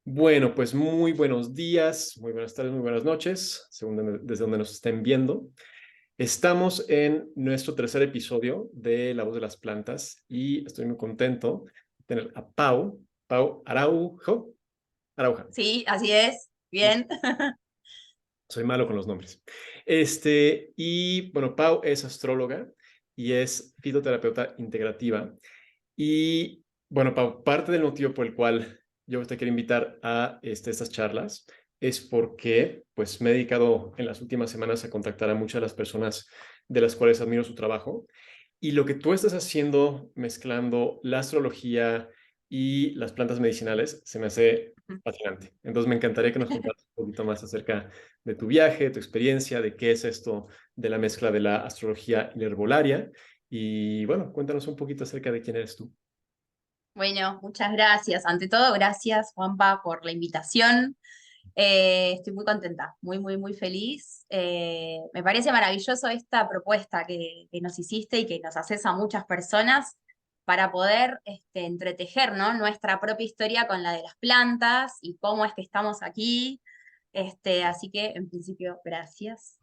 Bueno, pues muy buenos días, muy buenas tardes, muy buenas noches, desde donde nos estén viendo. Estamos en nuestro tercer episodio de La Voz de las Plantas y estoy muy contento de tener a Pau Arauja. Sí, así es. Bien. Soy malo con los nombres. Y bueno, Pau es astróloga y es fitoterapeuta integrativa. Y bueno, Pau, parte del motivo por el cual yo te quiero invitar a estas charlas es porque pues me he dedicado en las últimas semanas a contactar a muchas de las personas de las cuales admiro su trabajo. Y lo que tú estás haciendo mezclando la astrología y las plantas medicinales se me hace fascinante. Entonces me encantaría que nos contaras un poquito más acerca de tu viaje, tu experiencia, de qué es esto de la mezcla de la astrología y la herbolaria. Y bueno, cuéntanos un poquito acerca de quién eres tú. Bueno, muchas gracias. Ante todo, gracias, Juanpa, por la invitación. Estoy muy contenta, muy, muy, muy feliz. Me parece maravilloso esta propuesta que nos hiciste y que nos haces a muchas personas para poder entretejer, ¿no? Nuestra propia historia con la de las plantas y cómo es que estamos aquí. Así que, en principio, gracias.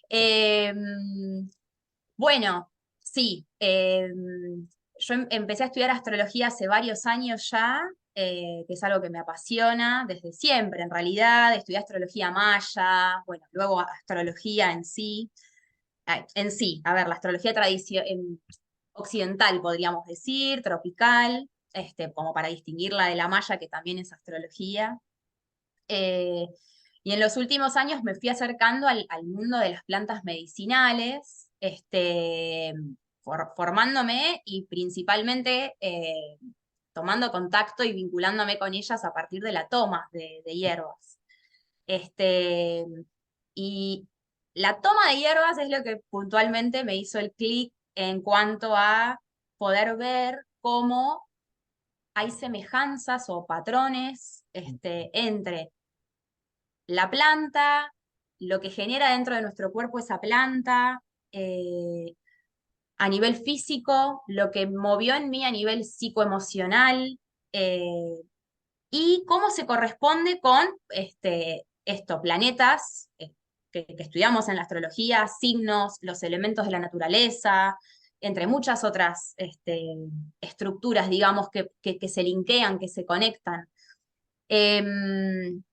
Eh, Bueno, sí. Yo empecé a estudiar astrología hace varios años ya, que es algo que me apasiona desde siempre, en realidad. Estudié astrología maya, bueno, luego astrología en sí. A ver, la astrología occidental, podríamos decir, tropical, como para distinguirla de la maya, que también es astrología. Eh, y en los últimos años me fui acercando al mundo de las plantas medicinales, formándome y principalmente tomando contacto y vinculándome con ellas a partir de la toma de hierbas. Este, y la toma de hierbas es lo que puntualmente me hizo el clic en cuanto a poder ver cómo hay semejanzas o patrones entre la planta, lo que genera dentro de nuestro cuerpo esa planta, eh, a nivel físico, lo que movió en mí a nivel psicoemocional, eh, y cómo se corresponde con estos planetas que estudiamos en la astrología, signos, los elementos de la naturaleza, entre muchas otras estructuras, digamos, que se linkean, que se conectan. Em,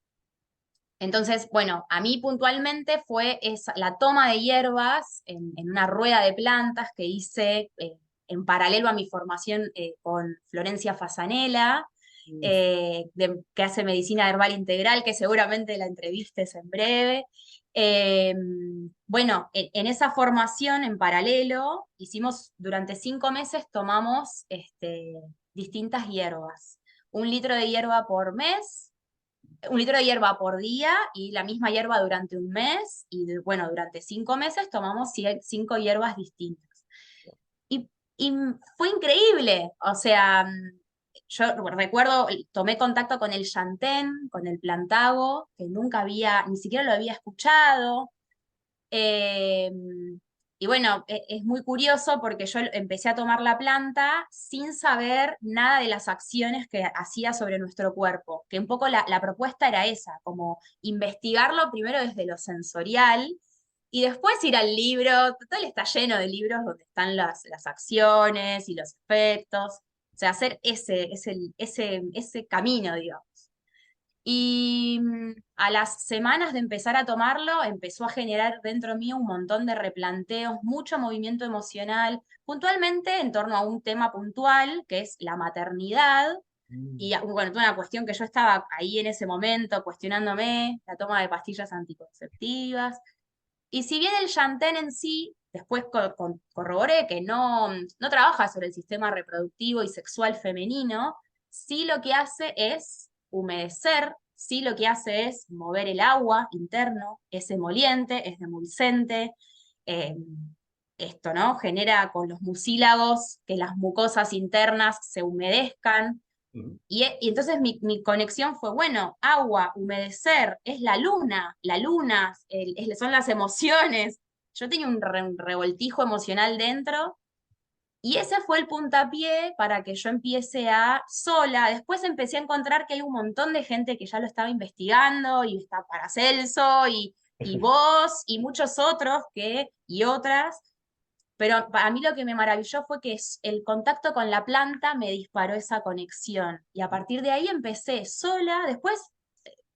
entonces, bueno, a mí puntualmente fue la toma de hierbas en una rueda de plantas que hice en paralelo a mi formación con Florencia Fasanella, Uf. que hace medicina herbal integral, que seguramente la entrevistes en breve. Eh, bueno, en esa formación en paralelo, hicimos durante 5 meses, tomamos distintas hierbas. 1 litro de hierba por mes, 1 litro de hierba por día y la misma hierba durante un mes. Y bueno, durante 5 meses tomamos 5 hierbas distintas. Y fue increíble. O sea, yo recuerdo, tomé contacto con el yantén, con el plantago, que nunca había, ni siquiera lo había escuchado. Eh, y bueno, es muy curioso porque yo empecé a tomar la planta sin saber nada de las acciones que hacía sobre nuestro cuerpo, que un poco la propuesta era esa, como investigarlo primero desde lo sensorial y después ir al libro. Total, está lleno de libros donde están las acciones y los efectos, o sea, hacer ese camino, digamos. Y a las semanas de empezar a tomarlo, empezó a generar dentro mío un montón de replanteos, mucho movimiento emocional, puntualmente en torno a un tema puntual, que es la maternidad. Mm. Y bueno, toda una cuestión que yo estaba ahí en ese momento cuestionándome, la toma de pastillas anticonceptivas. Y si bien el Yantén en sí, después corroboré que no trabaja sobre el sistema reproductivo y sexual femenino, sí lo que hace es humedecer, sí lo que hace es mover el agua interno, es emoliente, es demulcente. eh, Esto, ¿no? Genera con los mucílagos que las mucosas internas se humedezcan, Ujú. y entonces mi conexión fue, bueno, agua, humedecer, es la luna, son las emociones. Yo tenía un revoltijo emocional dentro Y ese fue el puntapié para que yo empiece a sola. Después empecé a encontrar que hay un montón de gente que ya lo estaba investigando, y está Paracelso, y vos, y muchos otros y otras. Pero para mí lo que me maravilló fue que el contacto con la planta me disparó esa conexión. Y a partir de ahí empecé sola. Después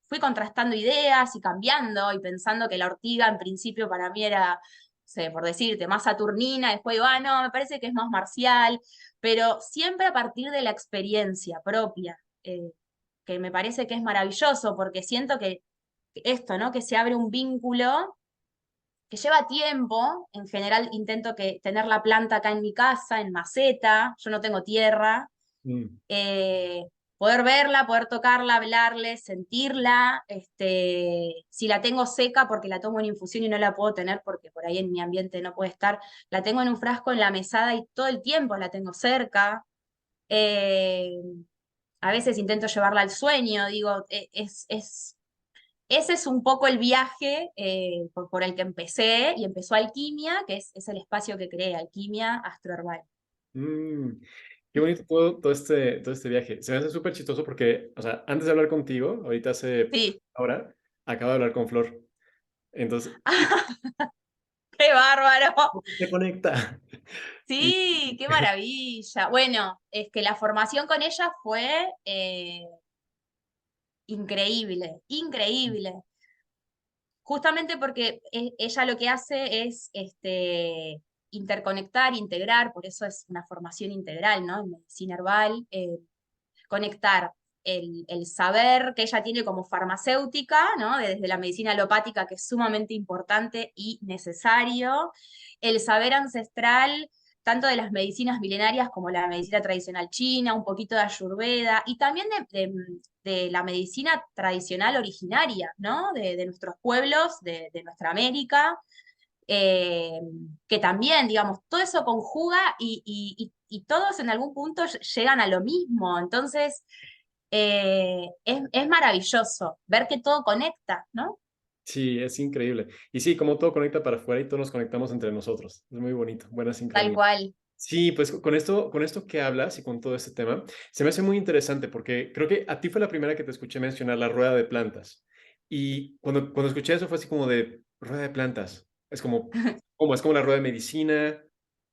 fui contrastando ideas y cambiando y pensando que la ortiga en principio para mí era, no sé, por decirte, más saturnina. Después digo, no, me parece que es más marcial. Pero siempre a partir de la experiencia propia, que me parece que es maravilloso porque siento que esto, ¿no? Que se abre un vínculo que lleva tiempo. En general intento tener la planta acá en mi casa, en maceta, yo no tengo tierra. Mm. eh, Poder verla, poder tocarla, hablarle, sentirla. Si la tengo seca porque la tomo en infusión y no la puedo tener porque por ahí en mi ambiente no puede estar, la tengo en un frasco en la mesada y todo el tiempo la tengo cerca. Eh, a veces intento llevarla al sueño, digo, ese es un poco el viaje por el que empecé, y empezó Alquimia, que es el espacio que creé, Alquimia Astroherbal. Mm, qué bonito todo este viaje. Se me hace súper chistoso porque, o sea, antes de hablar contigo, ahorita hace Sí. ahora, acabo de hablar con Flor. Entonces, ¡Qué bárbaro! se conecta. Y Sí, qué maravilla. Bueno, es que la formación con ella fue increíble, increíble. Justamente porque ella lo que hace es interconectar, integrar, por eso es una formación integral, ¿no? En medicina herbal, conectar el saber que ella tiene como farmacéutica, ¿no? Desde la medicina alopática, que es sumamente importante y necesario, el saber ancestral, tanto de las medicinas milenarias como la medicina tradicional china, un poquito de Ayurveda, y también de la medicina tradicional originaria, ¿no? De nuestros pueblos, de nuestra América, eh, que también, digamos, todo eso conjuga y todos en algún punto llegan a lo mismo. Entonces, es maravilloso ver que todo conecta, ¿no? sí, es increíble. Y sí, como todo conecta para afuera y todos nos conectamos entre nosotros. Es muy bonito, buena Tal sincronía. cual. Sí, pues con esto que hablas y con todo este tema, se me hace muy interesante porque creo que a ti fue la primera que te escuché mencionar la rueda de plantas. Y cuando escuché eso fue así como de rueda de plantas. Es como es como la rueda de medicina,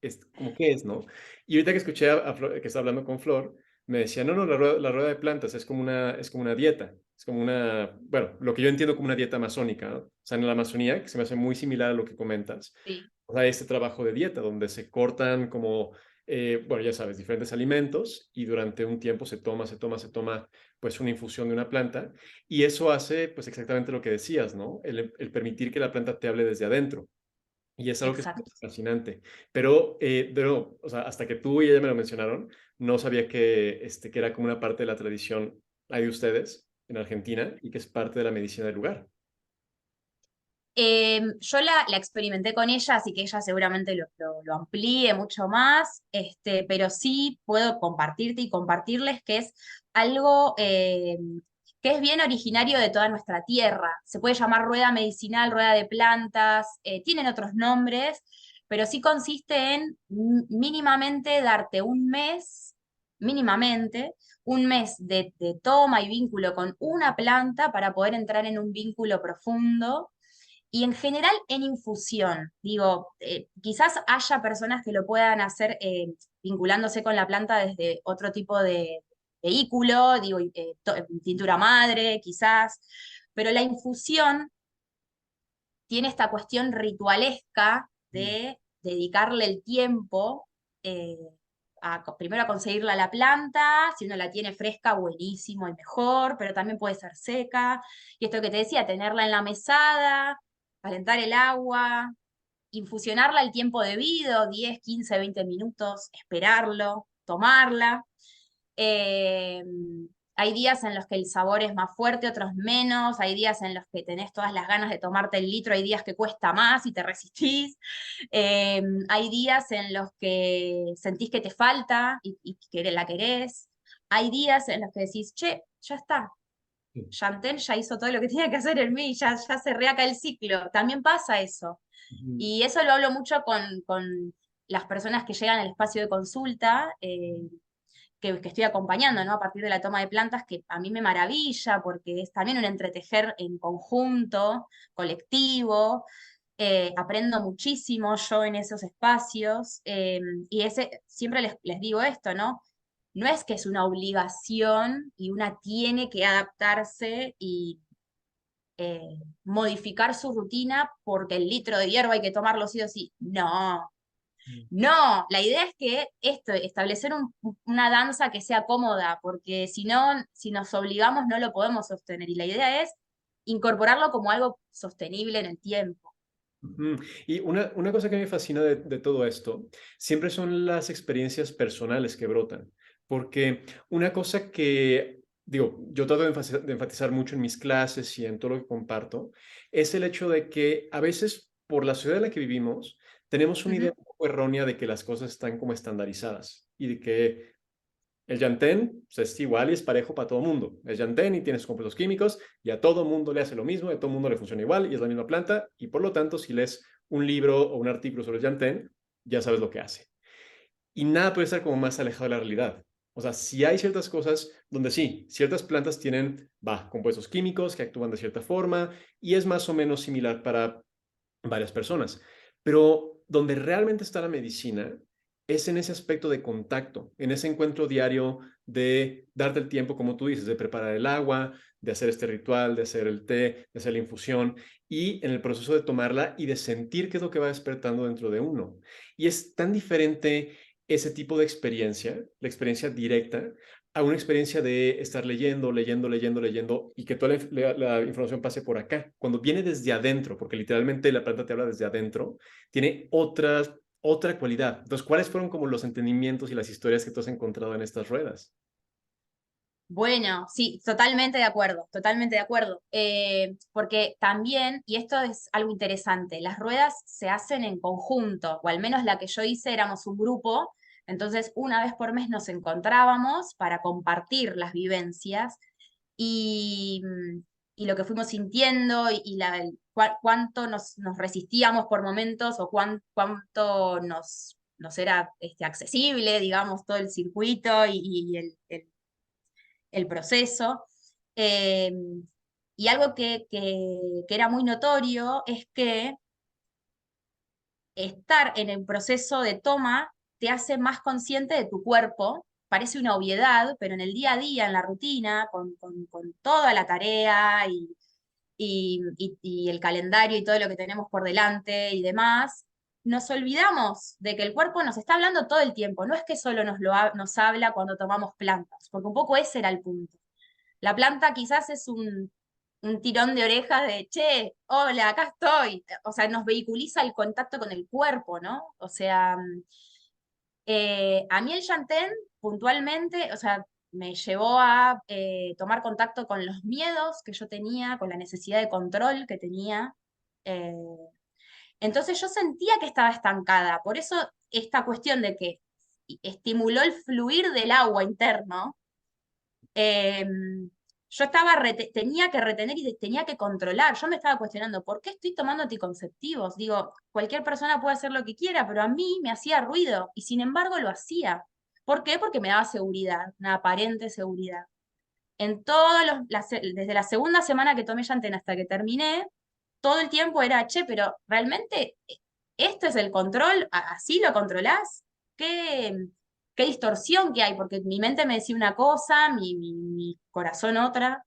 es como qué es, ¿no? Y ahorita que escuché a Flor, que está hablando con Flor, me decía, no, no, la rueda de plantas es como una dieta. Es como una, bueno, lo que yo entiendo como una dieta amazónica, ¿no? O sea, en la Amazonía, que se me hace muy similar a lo que comentas, Sí. o sea, este trabajo de dieta donde se cortan como, bueno, ya sabes, diferentes alimentos y durante un tiempo se toma, pues una infusión de una planta y eso hace, pues exactamente lo que decías, ¿no? El permitir que la planta te hable desde adentro. Y es algo que es Exacto. fascinante. Pero, de nuevo, o sea, hasta que tú y ella me lo mencionaron, no sabía que era como una parte de la tradición ahí de ustedes en Argentina y que es parte de la medicina del lugar. Yo la experimenté con ella, así que ella seguramente lo amplíe mucho más, pero sí puedo compartirte y compartirles que es algo que es bien originario de toda nuestra tierra. Se puede llamar rueda medicinal, rueda de plantas, tienen otros nombres, pero sí consiste en mínimamente darte mínimamente, un mes de toma y vínculo con una planta para poder entrar en un vínculo profundo, y en general en infusión. Digo, quizás haya personas que lo puedan hacer vinculándose con la planta desde otro tipo de vehículo, digo, tintura madre, quizás, pero la infusión tiene esta cuestión ritualesca Mm. de dedicarle el tiempo, eh, primero a conseguirla a la planta. Si uno la tiene fresca, buenísimo y mejor, pero también puede ser seca. Y esto que te decía, tenerla en la mesada, calentar el agua, infusionarla el tiempo debido, 10, 15, 20 minutos, esperarlo, tomarla. Eh, Hay días en los que el sabor es más fuerte, otros menos. Hay días en los que tenés todas las ganas de tomarte el litro, hay días que cuesta más y te resistís. Hay días en los que sentís que te falta y que la querés. Hay días en los que decís, che, ya está. Chantel ya hizo todo lo que tenía que hacer en mí, ya cerré acá el ciclo. También pasa eso. Ujú. Y eso lo hablo mucho con las personas que llegan al espacio de consulta, que estoy acompañando, ¿no? A partir de la toma de plantas, que a mí me maravilla, porque es también un entretejer en conjunto, colectivo, aprendo muchísimo yo en esos espacios, y siempre les digo esto, ¿no? No es que es una obligación y una tiene que adaptarse y modificar su rutina porque el litro de hierba hay que tomarlo sí o sí. No, Mm. no, la idea es que establecer una danza que sea cómoda, porque si no, si nos obligamos no lo podemos sostener. Y la idea es incorporarlo como algo sostenible en el tiempo. Ujú. Y una cosa que me fascina de todo esto siempre son las experiencias personales que brotan, porque una cosa que, digo, yo trato de enfatizar mucho en mis clases y en todo lo que comparto, es el hecho de que a veces por la sociedad en la que vivimos tenemos una idea Ujú. un poco errónea de que las cosas están como estandarizadas y de que el Yantén pues, es igual y es parejo para todo el mundo. Es Yantén y tiene sus compuestos químicos y a todo mundo le hace lo mismo, y a todo mundo le funciona igual y es la misma planta y por lo tanto si lees un libro o un artículo sobre el Yantén, ya sabes lo que hace. Y nada puede estar como más alejado de la realidad. O sea, si hay ciertas cosas donde sí, ciertas plantas tienen, compuestos químicos que actúan de cierta forma y es más o menos similar para varias personas. Pero donde realmente está la medicina es en ese aspecto de contacto, en ese encuentro diario de darte el tiempo, como tú dices, de preparar el agua, de hacer este ritual, de hacer el té, de hacer la infusión y en el proceso de tomarla y de sentir qué es lo que va despertando dentro de uno. Y es tan diferente ese tipo de experiencia, la experiencia directa, a una experiencia de estar leyendo, leyendo, leyendo, leyendo y que toda la información pase por acá. Cuando viene desde adentro, porque literalmente la planta te habla desde adentro, tiene otra cualidad. Entonces, ¿cuáles fueron como los entendimientos y las historias que tú has encontrado en estas ruedas? Bueno, sí, totalmente de acuerdo, totalmente de acuerdo. Porque también, y esto es algo interesante, las ruedas se hacen en conjunto, o al menos la que yo hice éramos un grupo, entonces una vez por mes nos encontrábamos para compartir las vivencias y, y lo que fuimos sintiendo y cuánto nos resistíamos por momentos o cuánto nos era accesible, digamos, todo el circuito y el proceso. Eh, y algo que era muy notorio es que estar en el proceso de toma te hace más consciente de tu cuerpo. Parece una obviedad, pero en el día a día, en la rutina, con toda la tarea y el calendario y todo lo que tenemos por delante y demás, nos olvidamos de que el cuerpo nos está hablando todo el tiempo. No es que solo nos habla cuando tomamos plantas, porque un poco ese era el punto. La planta quizás es un tirón de orejas de, che, hola, acá estoy. O sea, nos vehiculiza el contacto con el cuerpo, ¿no? O sea, a mí el Yantén puntualmente, o sea, me llevó a tomar contacto con los miedos que yo tenía, con la necesidad de control que tenía. Eh, entonces yo sentía que estaba estancada. Por eso esta cuestión de que estimuló el fluir del agua interno, eh, yo tenía que retener y tenía que controlar. Yo me estaba cuestionando, ¿por qué estoy tomando anticonceptivos? Digo, cualquier persona puede hacer lo que quiera, pero a mí me hacía ruido y sin embargo lo hacía. ¿Por qué? Porque me daba seguridad, una aparente seguridad. Desde la segunda semana que tomé Yantén hasta que terminé, todo el tiempo era, che, pero realmente esto es el control, así lo controlás. ¿Qué, qué distorsión que hay? Porque mi mente me decía una cosa, mi corazón otra.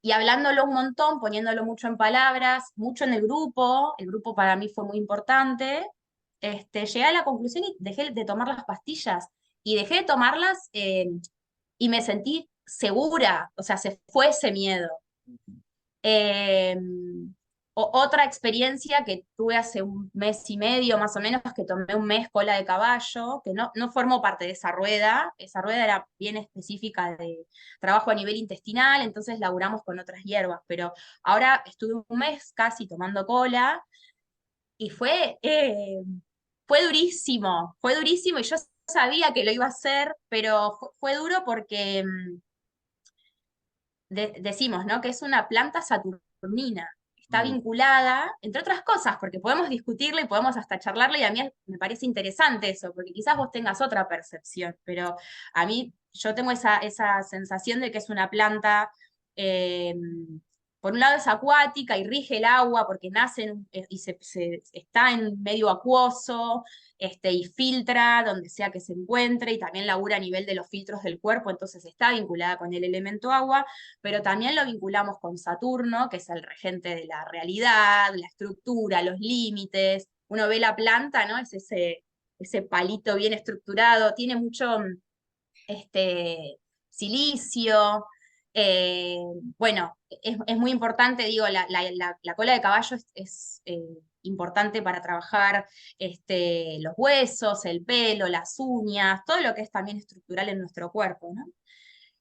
Y hablándolo un montón, poniéndolo mucho en palabras, mucho en el grupo para mí fue muy importante, llegué a la conclusión y dejé de tomar las pastillas. Y dejé de tomarlas y me sentí segura, o sea, se fue ese miedo. Eh, Otra experiencia que tuve hace un mes y medio más o menos, que tomé un mes cola de caballo, que no formó parte de esa rueda era bien específica de trabajo a nivel intestinal, entonces laburamos con otras hierbas, pero ahora estuve un mes casi tomando cola y fue durísimo y yo sabía que lo iba a hacer, pero fue duro porque decimos, ¿no? Que es una planta saturnina. está vinculada, entre otras cosas, porque podemos discutirla y podemos hasta charlarla, y a mí me parece interesante eso, porque quizás vos tengas otra percepción, pero a mí yo tengo esa sensación de que es una planta, eh, por un lado es acuática y rige el agua porque nace y está en medio acuoso, y filtra donde sea que se encuentre, y también labura a nivel de los filtros del cuerpo, entonces está vinculada con el elemento agua, pero también lo vinculamos con Saturno, que es el regente de la realidad, la estructura, los límites. Uno ve la planta, ¿no? Es ese palito bien estructurado, tiene mucho silicio. eh, bueno, es muy importante, digo, la cola de caballo es importante para trabajar los huesos, el pelo, las uñas, todo lo que es también estructural en nuestro cuerpo, ¿no?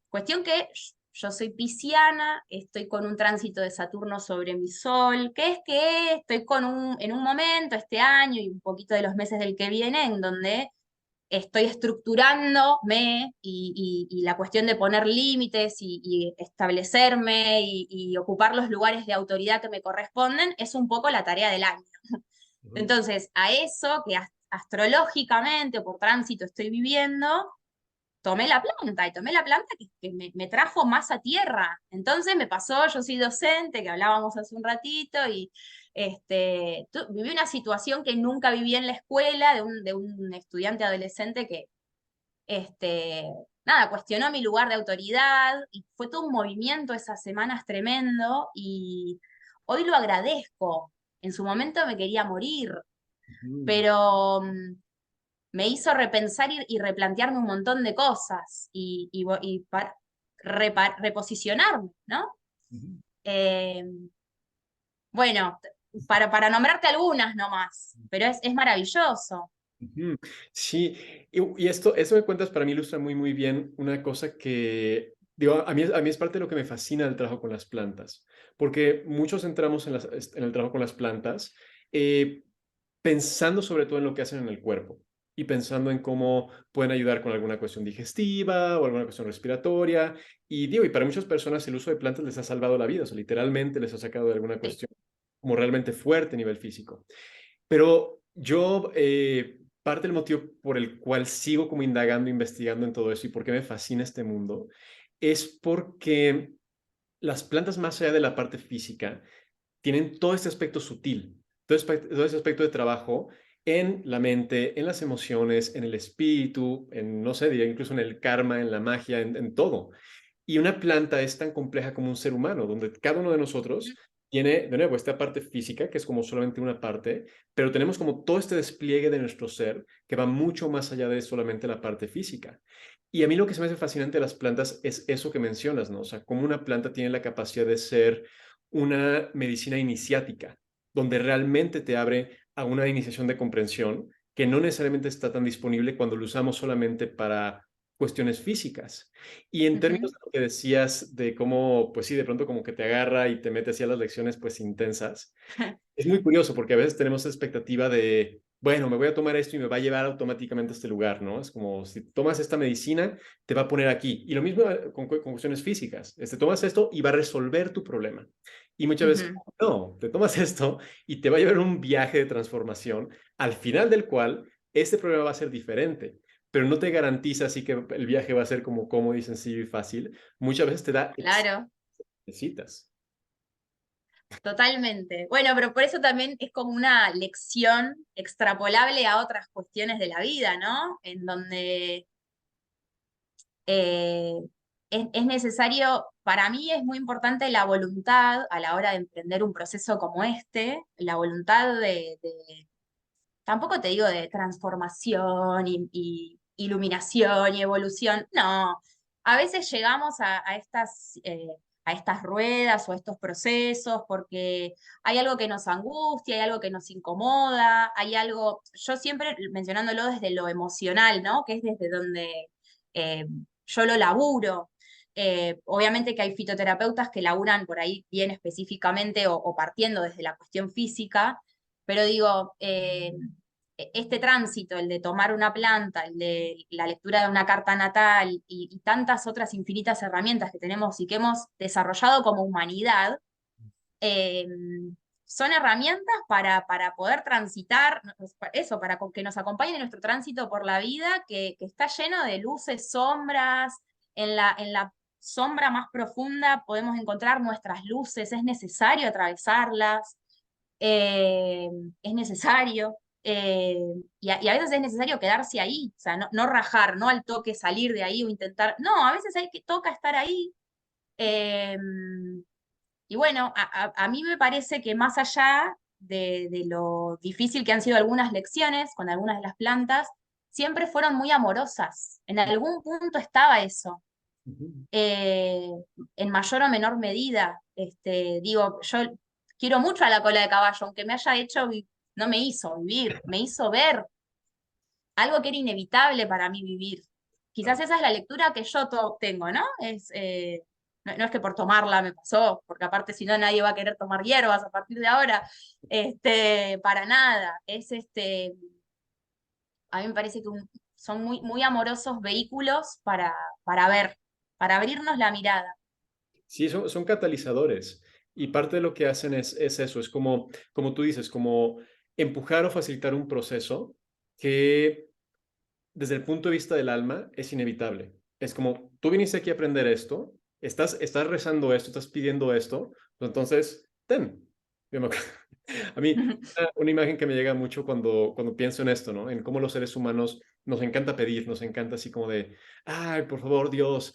Cuestión que yo soy pisciana, estoy con un tránsito de Saturno sobre mi sol, que es que estoy en un momento, este año y un poquito de los meses del que viene, en donde estoy estructurándome y la cuestión de poner límites y establecerme y ocupar los lugares de autoridad que me corresponden es un poco la tarea del año. Ujú, Entonces, a eso que astrológicamente o por tránsito estoy viviendo, tomé la planta y tomé la planta que me trajo más a tierra. Entonces me pasó, yo soy docente, que hablábamos hace un ratito, y viví una situación que nunca viví en la escuela de un estudiante adolescente que, nada, cuestionó mi lugar de autoridad y fue todo un movimiento esas semanas tremendo y hoy lo agradezco. En su momento me quería morir, ujú, pero me hizo repensar y replantearme un montón de cosas y para reposicionarme, ¿no? ujú, Eh, bueno, para nombrarte algunas nomás, pero es maravilloso. ujú. Sí, y esto que cuentas para mí ilustra muy, muy bien una cosa que, digo, a mí es parte de lo que me fascina del trabajo con las plantas, porque muchos entramos en el trabajo con las plantas eh, pensando sobre todo en lo que hacen en el cuerpo y pensando en cómo pueden ayudar con alguna cuestión digestiva o alguna cuestión respiratoria. Y digo, y para muchas personas el uso de plantas les ha salvado la vida, o sea, literalmente les ha sacado de alguna Sí. cuestión como realmente fuerte a nivel físico. Pero yo, parte del motivo por el cual sigo como indagando, investigando en todo eso y por qué me fascina este mundo, es porque las plantas, más allá de la parte física, tienen todo este aspecto sutil, todo ese aspecto de trabajo en la mente, en las emociones, en el espíritu, en, no sé, diría incluso en el karma, en la magia, en todo. Y una planta es tan compleja como un ser humano, donde cada uno de nosotros tiene, de nuevo, esta parte física, que es como solamente una parte, pero tenemos como todo este despliegue de nuestro ser que va mucho más allá de solamente la parte física. Y a mí lo que se me hace fascinante de las plantas es eso que mencionas, ¿no? O sea, cómo una planta tiene la capacidad de ser una medicina iniciática, donde realmente te abre a una iniciación de comprensión que no necesariamente está tan disponible cuando lo usamos solamente para cuestiones físicas. Y en términos Ujú. de lo que decías de cómo, pues sí, de pronto como que te agarra y te mete hacia las lecciones pues intensas, es muy curioso porque a veces tenemos la expectativa de, bueno, me voy a tomar esto y me va a llevar automáticamente a este lugar, ¿no? Es como si tomas esta medicina, te va a poner aquí. Y lo mismo con cuestiones físicas. Tomas esto y va a resolver tu problema. Y muchas veces, Ujú. no, te tomas esto y te va a llevar un viaje de transformación al final del cual este problema va a ser diferente. Pero no te garantiza así que el viaje va a ser como cómodo y sencillo y fácil. Muchas veces te da Claro, necesitas. totalmente. Bueno, pero por eso también es como una lección extrapolable a otras cuestiones de la vida, ¿no? En donde eh, es necesario, para mí es muy importante la voluntad a la hora de emprender un proceso como este, la voluntad tampoco te digo de transformación y iluminación y evolución, no. A veces llegamos a estas ruedas o a estos procesos porque hay algo que nos angustia, hay algo que nos incomoda, hay algo, yo siempre mencionándolo desde lo emocional, ¿no? Que es desde donde eh, yo lo laburo. Obviamente que hay fitoterapeutas que laburan por ahí bien específicamente o partiendo desde la cuestión física, pero digo, este tránsito, el de tomar una planta, el de la lectura de una carta natal y tantas otras infinitas herramientas que tenemos y que hemos desarrollado como humanidad, eh, son herramientas para poder transitar, eso, que nos acompañen en nuestro tránsito por la vida, que está lleno de luces, sombras. En la sombra más profunda podemos encontrar nuestras luces, es necesario atravesarlas, eh, es necesario. eh, y a veces es necesario quedarse ahí, o sea, no rajar, no al toque salir de ahí o intentar, no, a veces toca estar ahí. eh, y bueno, a mí me parece que más allá de lo difícil que han sido algunas lecciones con algunas de las plantas, siempre fueron muy amorosas. En algún punto estaba eso, Ujú. eh, en mayor o menor medida. Digo, yo quiero mucho a la cola de caballo, aunque me haya hecho, no me hizo vivir, me hizo ver algo que era inevitable para mí vivir. Quizás Claro. esa es la lectura que yo tengo, ¿no? No es que por tomarla me pasó, porque aparte si no nadie va a querer tomar hierbas a partir de ahora, para nada. A mí me parece que son muy, muy amorosos vehículos para ver, para abrirnos la mirada. Sí, son catalizadores y parte de lo que hacen es eso, es como tú dices, como empujar o facilitar un proceso que desde el punto de vista del alma es inevitable. Es como, tú viniste aquí a aprender esto, estás rezando esto, estás pidiendo esto, pues entonces, ten. Yo me acuerdo- A mí, una imagen que me llega mucho cuando pienso en esto, ¿no? En cómo los seres humanos nos encanta pedir, nos encanta así como de, ay, por favor, Dios,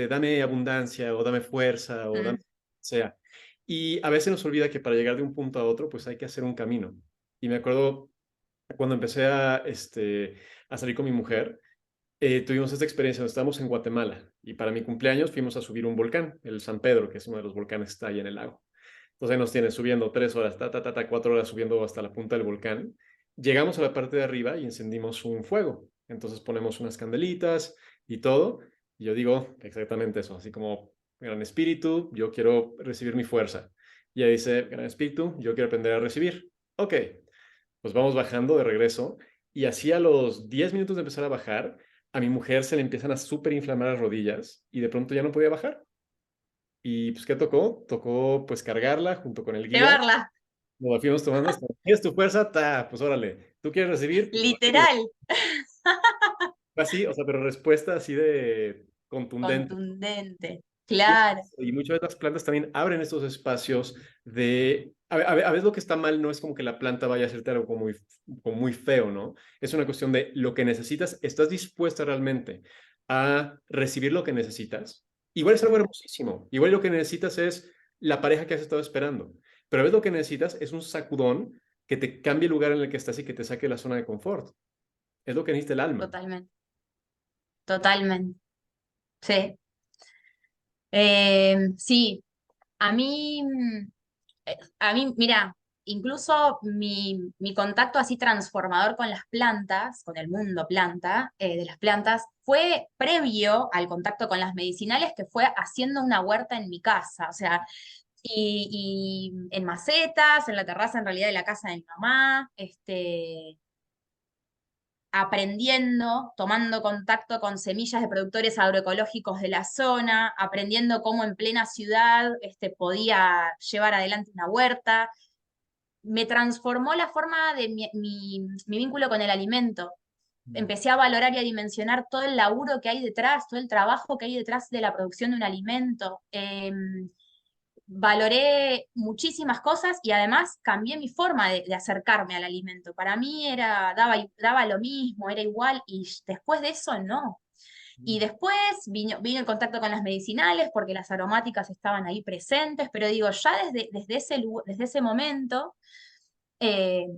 dame abundancia o dame fuerza o dame, Mm, sea. Y a veces nos olvida que para llegar de un punto a otro, pues hay que hacer un camino. Y me acuerdo cuando empecé a salir con mi mujer, tuvimos esta experiencia, estábamos en Guatemala y para mi cumpleaños fuimos a subir un volcán, el San Pedro, que es uno de los volcanes que está ahí en el lago. Entonces ahí nos tiene subiendo 3 horas, 4 horas subiendo hasta la punta del volcán. Llegamos a la parte de arriba y encendimos un fuego. Entonces ponemos unas candelitas y todo. Y yo digo exactamente eso, así como, Gran Espíritu, yo quiero recibir mi fuerza. Y ella dice, Gran Espíritu, yo quiero aprender a recibir. Ok, pues vamos bajando de regreso y así a los 10 minutos de empezar a bajar, a mi mujer se le empiezan a súper inflamar las rodillas y de pronto ya no podía bajar. Y pues, ¿qué tocó? Tocó pues cargarla junto con el guía. llevarla, Nos la fuimos tomando hasta, ¿quieres tu fuerza? Ta, pues órale. ¿Tú quieres recibir? Pues recibir. literal, Así, o sea, pero respuesta así de contundente. contundente, Y, claro, y muchas de las plantas también abren estos espacios de... A veces lo que está mal no es como que la planta vaya a hacerte algo como muy feo, ¿no? Es una cuestión de lo que necesitas, ¿estás dispuesta realmente a recibir lo que necesitas? Igual es algo hermosísimo. Igual lo que necesitas es la pareja que has estado esperando. Pero a veces lo que necesitas es un sacudón que te cambie el lugar en el que estás y que te saque de la zona de confort. Es lo que necesita el alma. totalmente, totalmente, sí. Sí, a mí, mira, incluso mi contacto así transformador con las plantas, con el mundo planta, de las plantas, fue previo al contacto con las medicinales, que fue haciendo una huerta en mi casa, o sea, y en macetas, en la terraza en realidad de la casa de mi mamá, aprendiendo, tomando contacto con semillas de productores agroecológicos de la zona, aprendiendo cómo en plena ciudad podía llevar adelante una huerta. Me transformó la forma de mi vínculo con el alimento. Empecé a valorar y a dimensionar todo el laburo que hay detrás, todo el trabajo que hay detrás de la producción de un alimento. Valoré muchísimas cosas y además cambié mi forma de acercarme al alimento. Para mí daba lo mismo, era igual, y después de eso no. Y después vino el contacto con las medicinales porque las aromáticas estaban ahí presentes, pero digo, ya desde ese momento, eh,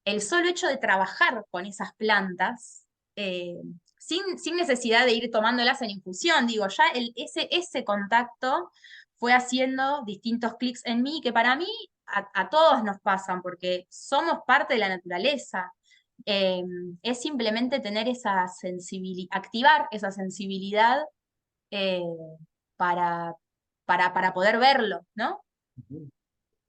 el solo hecho de trabajar con esas plantas, sin necesidad de ir tomándolas en infusión, digo, ya ese contacto fue haciendo distintos clics en mí que para mí a todos nos pasan porque somos parte de la naturaleza. Eh, es simplemente tener esa sensibilidad, activar esa sensibilidad, eh, para, para poder verlo, ¿no? Ujú.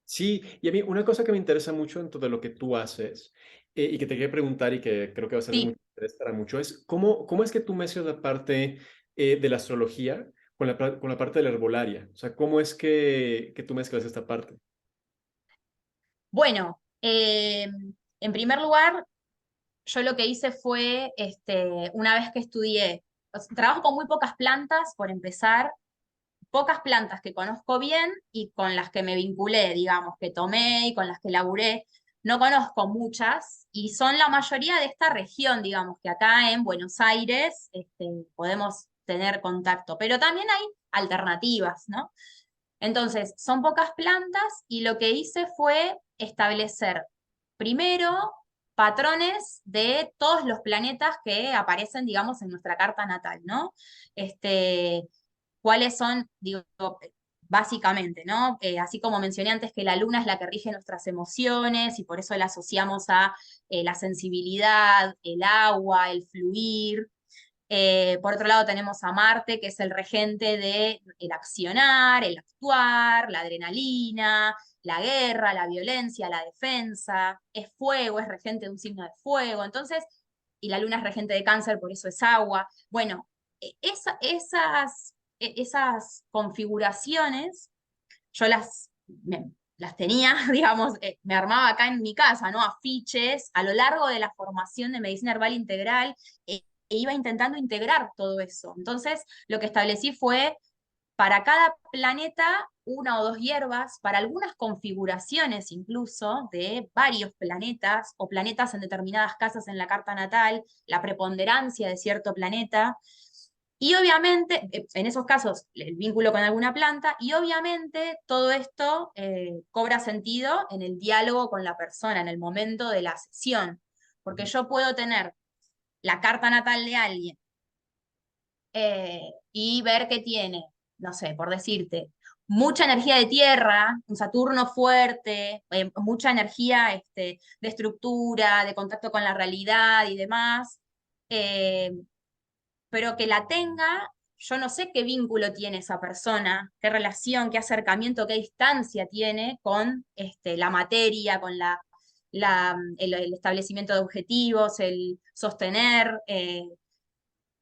Sí, y a mí una cosa que me interesa mucho en todo lo que tú haces y que te quería preguntar y que creo que va a ser de Sí. mucho interés para mucho es cómo es que tú mezclas la parte de la astrología con la parte de la herbolaria. O sea, ¿cómo es que tú mezclas esta parte? Bueno, en primer lugar, yo lo que hice fue, una vez que estudié, o sea, trabajo con muy pocas plantas, por empezar, pocas plantas que conozco bien y con las que me vinculé, digamos, que tomé y con las que laburé. No conozco muchas y son la mayoría de esta región, digamos, que acá en Buenos Aires podemos tener contacto, pero también hay alternativas, ¿no? Entonces, son pocas plantas y lo que hice fue establecer primero patrones de todos los planetas que aparecen, digamos, en nuestra carta natal, ¿no? Este, ¿Cuáles son, digo, básicamente, ¿no? Así como mencioné antes que la luna es la que rige nuestras emociones y por eso la asociamos a la sensibilidad, el agua, el fluir. Por otro lado tenemos a Marte, que es el regente de el accionar, el actuar, la adrenalina, la guerra, la violencia, la defensa. Es fuego, es regente de un signo de fuego. Entonces, y la luna es regente de cáncer, por eso es agua. Bueno, esas configuraciones yo las tenía, digamos, me armaba acá en mi casa, ¿no? Afiches a lo largo de la formación de medicina herbal integral, e iba intentando integrar todo eso. Entonces, lo que establecí fue para cada planeta una o dos hierbas, para algunas configuraciones incluso de varios planetas o planetas en determinadas casas en la carta natal, la preponderancia de cierto planeta. Y obviamente, en esos casos, el vínculo con alguna planta, y obviamente todo esto cobra sentido en el diálogo con la persona, en el momento de la sesión, porque yo puedo tener la carta natal de alguien y ver que tiene, no sé, por decirte, mucha energía de tierra, un Saturno fuerte, mucha energía de estructura, de contacto con la realidad y demás, eh, pero que la tenga, yo no sé qué vínculo tiene esa persona, qué relación, qué acercamiento, qué distancia tiene con la materia, con el establecimiento de objetivos, el sostener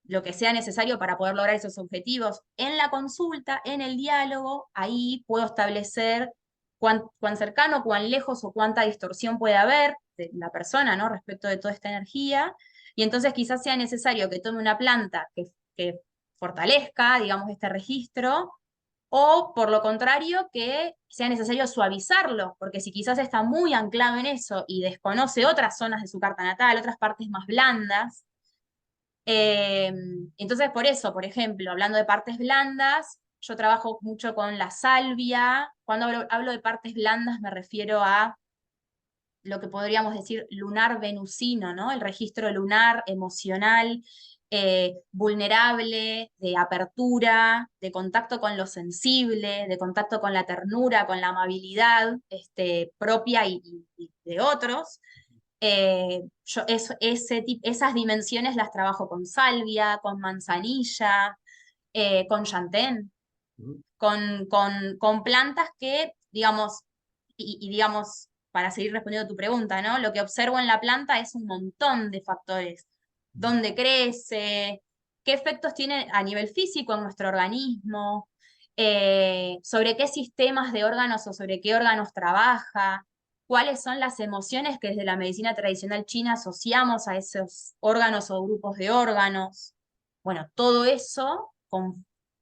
lo que sea necesario para poder lograr esos objetivos. En la consulta, en el diálogo, ahí puedo establecer cuán cercano, cuán lejos o cuánta distorsión puede haber de la persona, ¿no? Respecto de toda esta energía. Y entonces quizás sea necesario que tome una planta que fortalezca, digamos, este registro, o por lo contrario, que sea necesario suavizarlo, porque si quizás está muy anclado en eso y desconoce otras zonas de su carta natal, otras partes más blandas, eh, entonces, por eso, por ejemplo, hablando de partes blandas, yo trabajo mucho con la salvia. Cuando hablo de partes blandas me refiero a lo que podríamos decir lunar venusino, ¿no? El registro lunar emocional, vulnerable, de apertura, de contacto con lo sensible, de contacto con la ternura, con la amabilidad propia y de otros. Esas dimensiones las trabajo con salvia, con manzanilla, con chantén, Ujú. con plantas que, digamos, y digamos, para seguir respondiendo a tu pregunta, ¿no? Lo que observo en la planta es un montón de factores. ¿Dónde crece? ¿Qué efectos tiene a nivel físico en nuestro organismo? ¿Sobre qué sistemas de órganos o sobre qué órganos trabaja? ¿Cuáles son las emociones que desde la medicina tradicional china asociamos a esos órganos o grupos de órganos? Bueno, todo eso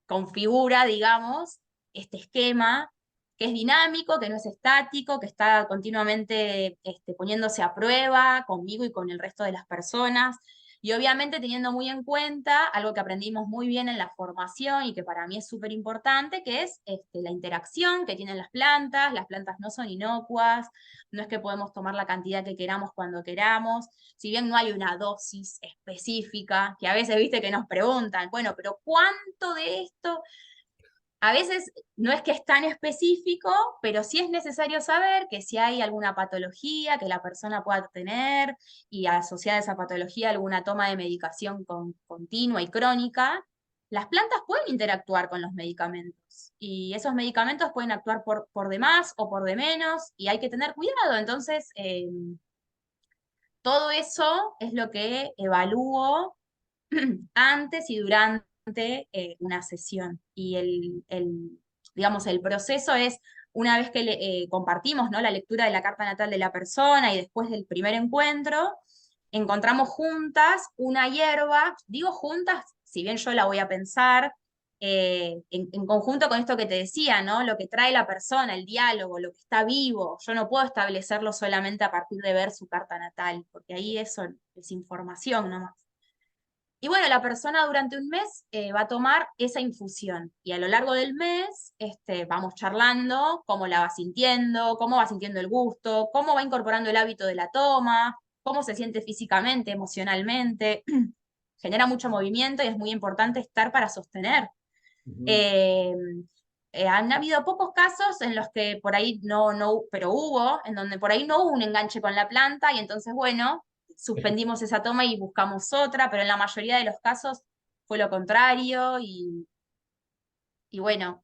configura, digamos, este esquema que es dinámico, que no es estático, que está continuamente poniéndose a prueba conmigo y con el resto de las personas. Y obviamente teniendo muy en cuenta algo que aprendimos muy bien en la formación y que para mí es súper importante, que es la interacción que tienen las plantas no son inocuas, no es que podemos tomar la cantidad que queramos cuando queramos, si bien no hay una dosis específica, que a veces viste que nos preguntan, bueno, pero ¿cuánto de esto? A veces no es que es tan específico, pero sí es necesario saber que si hay alguna patología que la persona pueda tener y asociada a esa patología alguna toma de medicación continua y crónica, las plantas pueden interactuar con los medicamentos y esos medicamentos pueden actuar por de más o por de menos y hay que tener cuidado. Entonces, todo eso es lo que evalúo antes y durante una sesión. Y digamos, el proceso es, una vez que compartimos, ¿no?, la lectura de la carta natal de la persona y después del primer encuentro, encontramos juntas una hierba, digo juntas, si bien yo la voy a pensar, en conjunto con esto que te decía, ¿no? Lo que trae la persona, el diálogo, lo que está vivo. Yo no puedo establecerlo solamente a partir de ver su carta natal, porque ahí eso es información nomás. Y bueno, la persona durante un mes va a tomar esa infusión y a lo largo del mes vamos charlando cómo la va sintiendo, cómo va sintiendo el gusto, cómo va incorporando el hábito de la toma, cómo se siente físicamente, emocionalmente. Genera mucho movimiento y es muy importante estar para sostener. Ujú. Eh, Han habido pocos casos en los que por ahí no, pero hubo, en donde por ahí no hubo un enganche con la planta y entonces, bueno, suspendimos esa toma y buscamos otra, pero en la mayoría de los casos fue lo contrario y bueno,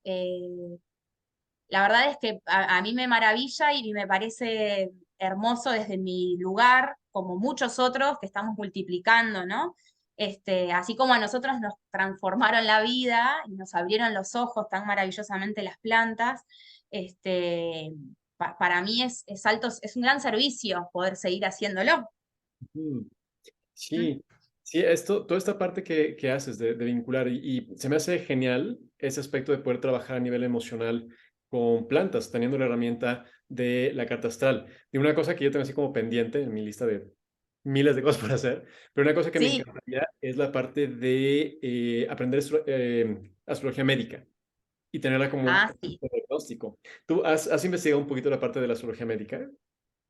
la verdad es que a mí me maravilla y me parece hermoso desde mi lugar, como muchos otros que estamos multiplicando, ¿no? Así como a nosotros nos transformaron la vida y nos abrieron los ojos tan maravillosamente las plantas, para mí es alto, es un gran servicio poder seguir haciéndolo. Ujú. ¿Mm? Sí, sí, toda esta parte que haces de vincular y se me hace genial ese aspecto de poder trabajar a nivel emocional con plantas, teniendo la herramienta de la carta astral. Y una cosa que yo tengo así como pendiente en mi lista de miles de cosas por hacer, pero una cosa que me Sí, encantaría es la parte de aprender astrología médica y tenerla como un ah, sí. diagnóstico. ¿Tú has investigado un poquito la parte de la astrología médica?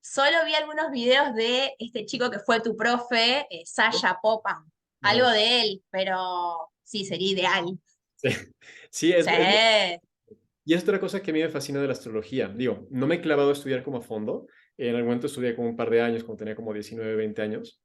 Solo vi algunos videos de este chico que fue tu profe, Sasha Popan, algo Ajá. de él, pero sí, sería ideal. Sí, sí, Sí, y es otra cosa que a mí me fascina de la astrología. Digo, no me he clavado a estudiar como a fondo. En algún momento estudié como un par de años, cuando tenía como 19, 20 años.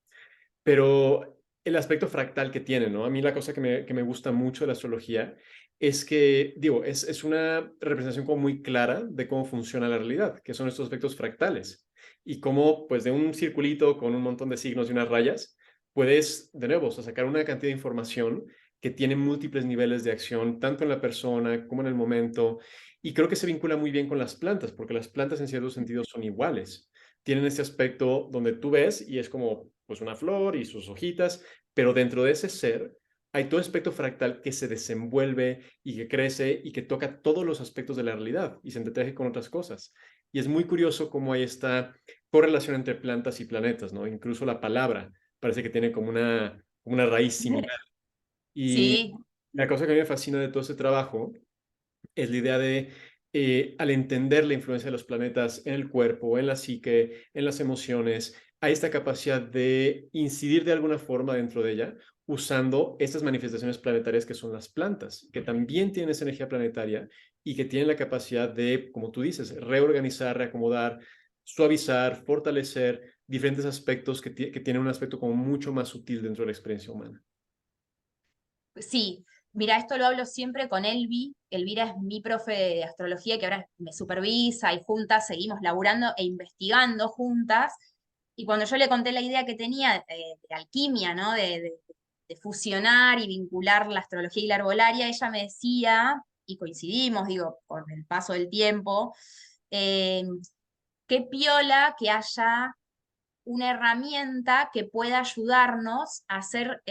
Pero el aspecto fractal que tiene, ¿no? A mí la cosa que me gusta mucho de la astrología es que, digo, es una representación como muy clara de cómo funciona la realidad, que son estos aspectos fractales. Y cómo, pues, de un circulito con un montón de signos y unas rayas, puedes, de nuevo, o sea, sacar una cantidad de información que tiene múltiples niveles de acción, tanto en la persona como en el momento. Y creo que se vincula muy bien con las plantas, porque las plantas en cierto sentido son iguales. Tienen este aspecto donde tú ves y es como pues una flor y sus hojitas, pero dentro de ese ser hay todo aspecto fractal que se desenvuelve y que crece y que toca todos los aspectos de la realidad y se entreteje con otras cosas. Y es muy curioso cómo hay esta correlación entre plantas y planetas, ¿no? Incluso la palabra parece que tiene como una raíz similar. Y sí, la cosa que a mí me fascina de todo este trabajo es la idea de, al entender la influencia de los planetas en el cuerpo, en la psique, en las emociones, hay esta capacidad de incidir de alguna forma dentro de ella usando estas manifestaciones planetarias que son las plantas, que también tienen esa energía planetaria y que tienen la capacidad de, como tú dices, reorganizar, reacomodar, suavizar, fortalecer diferentes aspectos que tienen un aspecto como mucho más sutil dentro de la experiencia humana. sí. Mira, esto lo hablo siempre con Elvi. Elvira es mi profe de astrología que ahora me supervisa y juntas seguimos laburando e investigando juntas. Y cuando yo le conté la idea que tenía de alquimia, ¿no? De fusionar y vincular la astrología y la herbolaria, ella me decía, y coincidimos, digo, con el paso del tiempo, eh, qué piola que haya una herramienta que pueda ayudarnos a hacer,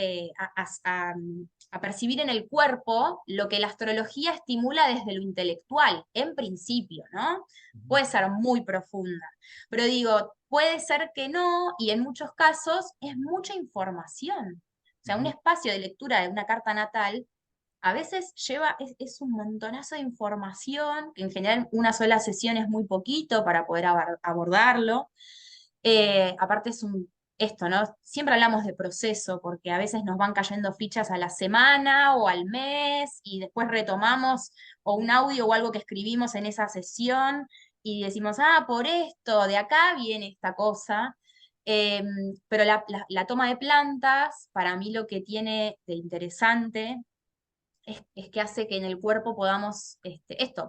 a percibir en el cuerpo lo que la astrología estimula desde lo intelectual, en principio, ¿no? Puede ser muy profunda, pero digo, puede ser que no, y en muchos casos es mucha información. O sea, un Ujú. espacio de lectura de una carta natal a veces es un montonazo de información, que en general una sola sesión es muy poquito para poder abordarlo. Aparte esto, ¿no? Siempre hablamos de proceso, porque a veces nos van cayendo fichas a la semana o al mes y después retomamos o un audio o algo que escribimos en esa sesión y decimos, ah, por esto, de acá viene esta cosa. Eh, pero la toma de plantas, para mí lo que tiene de interesante es que hace que en el cuerpo podamos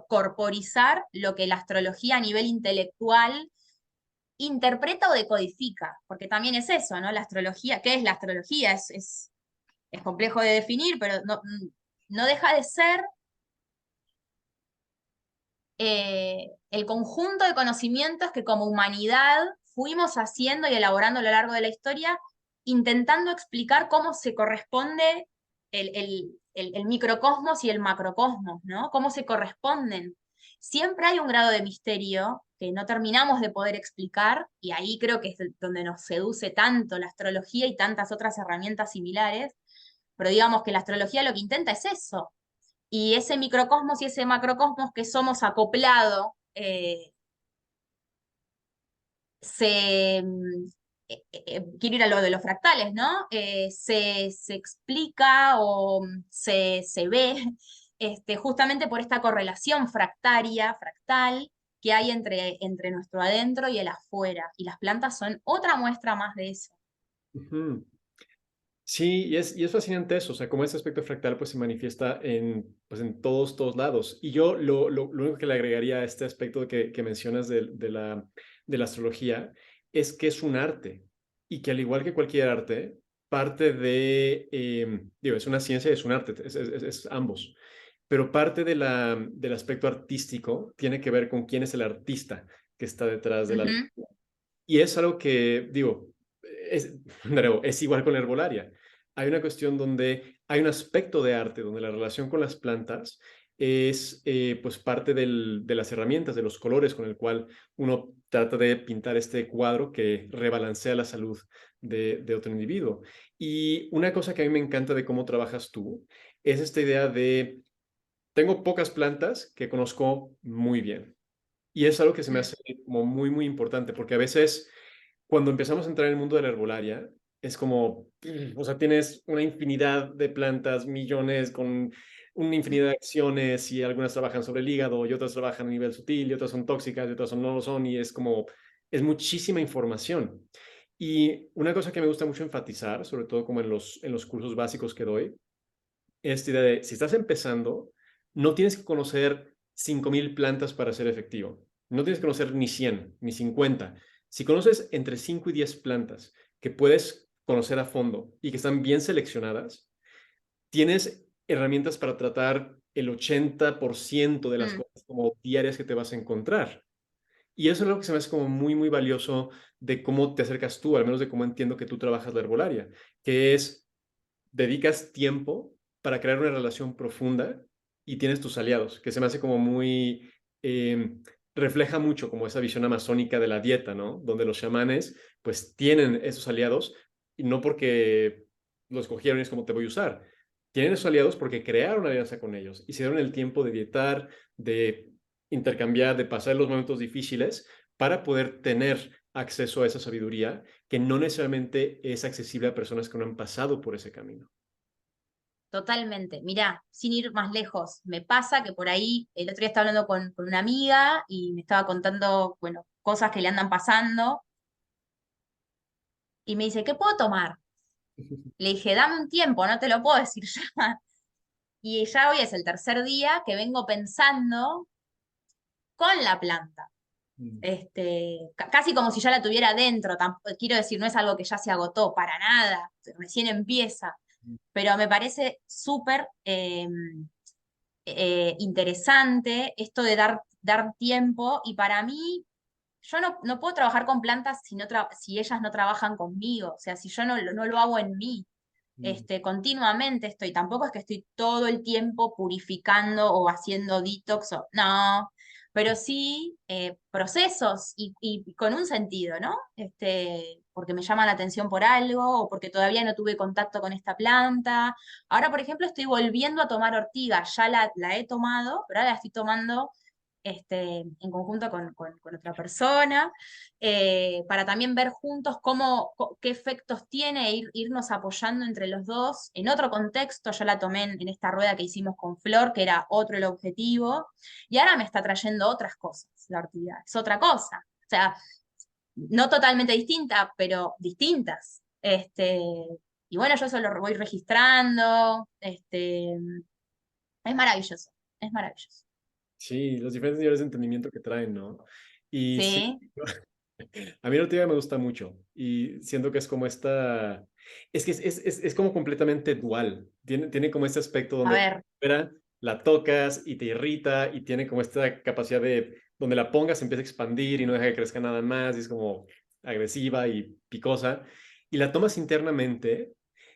corporizar lo que la astrología a nivel intelectual interpreta o decodifica, porque también es eso, ¿no? La astrología, ¿qué es la astrología? Es es complejo de definir, pero no deja de ser el conjunto de conocimientos que como humanidad fuimos haciendo y elaborando a lo largo de la historia, intentando explicar cómo se corresponde el microcosmos y el macrocosmos, ¿no? Cómo se corresponden. Siempre hay un grado de misterio que no terminamos de poder explicar, y ahí creo que es donde nos seduce tanto la astrología y tantas otras herramientas similares, pero digamos que la astrología lo que intenta es eso, y ese microcosmos y ese macrocosmos que somos acoplado, se, quiero ir a lo de los fractales, ¿no? Se explica o se ve justamente por esta correlación fractaria, fractal, que hay entre nuestro adentro y el afuera. Y las plantas son otra muestra más de eso. Ujú. Sí, y es fascinante eso, o sea, cómo ese aspecto fractal pues se manifiesta pues, en todos lados. Y yo lo único que le agregaría a este aspecto que mencionas de la astrología es que es un arte y que al igual que cualquier arte, parte digo, es una ciencia y es un arte, es ambos, pero parte del aspecto artístico tiene que ver con quién es el artista que está detrás de la... Ujú, Y es algo que, digo, de nuevo, es igual con la herbolaria. Hay una cuestión donde hay un aspecto de arte, donde la relación con las plantas es pues parte de las herramientas, de los colores con el cual uno trata de pintar este cuadro que rebalancea la salud de otro individuo. Y una cosa que a mí me encanta de cómo trabajas tú es esta idea de, tengo pocas plantas que conozco muy bien. Y es algo que se me mm, hace como muy importante, porque a veces cuando empezamos a entrar en el mundo de la herbolaria, es como, o sea, tienes una infinidad de plantas, millones, con una infinidad de acciones, y algunas trabajan sobre el hígado, y otras trabajan a nivel sutil, y otras son tóxicas, y otras no lo son, y es como, es muchísima información. Y una cosa que me gusta mucho enfatizar, sobre todo como en los cursos básicos que doy, es esta idea de, si estás empezando, no tienes que conocer 5,000 plantas para ser efectivo. No tienes que conocer ni 100 ni 50. Si conoces entre 5 y 10 plantas que puedes conocer a fondo y que están bien seleccionadas, tienes herramientas para tratar el 80% de las mm. cosas como diarias que te vas a encontrar. Y eso es algo que se me hace como muy valioso de cómo te acercas tú, al menos de cómo entiendo que tú trabajas la herbolaria, que es dedicas tiempo para crear una relación profunda y tienes tus aliados, que se me hace como muy, refleja mucho como esa visión amazónica de la dieta, ¿no? Donde los chamanes pues tienen esos aliados y no porque los cogieron y es como te voy a usar. Tienen esos aliados porque crearon alianza con ellos y se dieron el tiempo de dietar, de intercambiar, de pasar los momentos difíciles para poder tener acceso a esa sabiduría que no necesariamente es accesible a personas que no han pasado por ese camino. Totalmente. Mirá, sin ir más lejos, me pasa que por ahí el otro día estaba hablando con una amiga y me estaba contando, bueno, cosas que le andan pasando y me dice, ¿qué puedo tomar? Le dije, dame un tiempo, no te lo puedo decir ya. Y ya hoy es el tercer día que vengo pensando con la planta. Mm, Casi como si ya la tuviera dentro, quiero decir, no es algo que ya se agotó, para nada, recién empieza, mm, pero me parece súper interesante esto de dar tiempo y para mí, yo no puedo trabajar con plantas si ellas no trabajan conmigo, o sea, si yo no lo hago en mí. mm. Continuamente estoy, tampoco es que estoy todo el tiempo purificando o haciendo detox, no, pero sí procesos y con un sentido, ¿no? Porque me llama la atención por algo o porque todavía no tuve contacto con esta planta. Ahora, por ejemplo, estoy volviendo a tomar ortiga, ya la he tomado, pero ahora la estoy tomando en conjunto con otra persona, para también ver juntos qué efectos tiene irnos apoyando entre los dos. En otro contexto, yo la tomé en esta rueda que hicimos con Flor, que era otro el objetivo, y ahora me está trayendo otras cosas, la ortiga, es otra cosa. O sea, no totalmente distinta, pero distintas. Y bueno, yo eso lo voy registrando. Es maravilloso, es maravilloso. Sí, los diferentes niveles de entendimiento que traen, ¿no? Y sí, Sí. a mí la ortiga me gusta mucho y siento que es como esta... Es como completamente dual. Tiene como este aspecto A donde ver, fuera la tocas y te irrita y tiene como esta capacidad de donde la pongas se empieza a expandir y no deja que crezca nada más y es como agresiva y picosa. Y la tomas internamente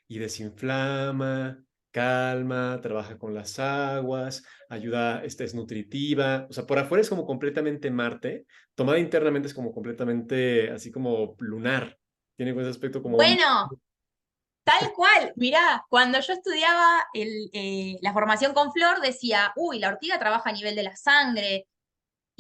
y desinflama, calma, trabaja con las aguas, ayuda, es nutritiva. O sea, por afuera es como completamente Marte, tomada internamente es como completamente así como lunar. Tiene ese aspecto como bueno, tal cual. Mirá, cuando yo estudiaba la formación con Flor, decía, uy, la ortiga trabaja a nivel de la sangre.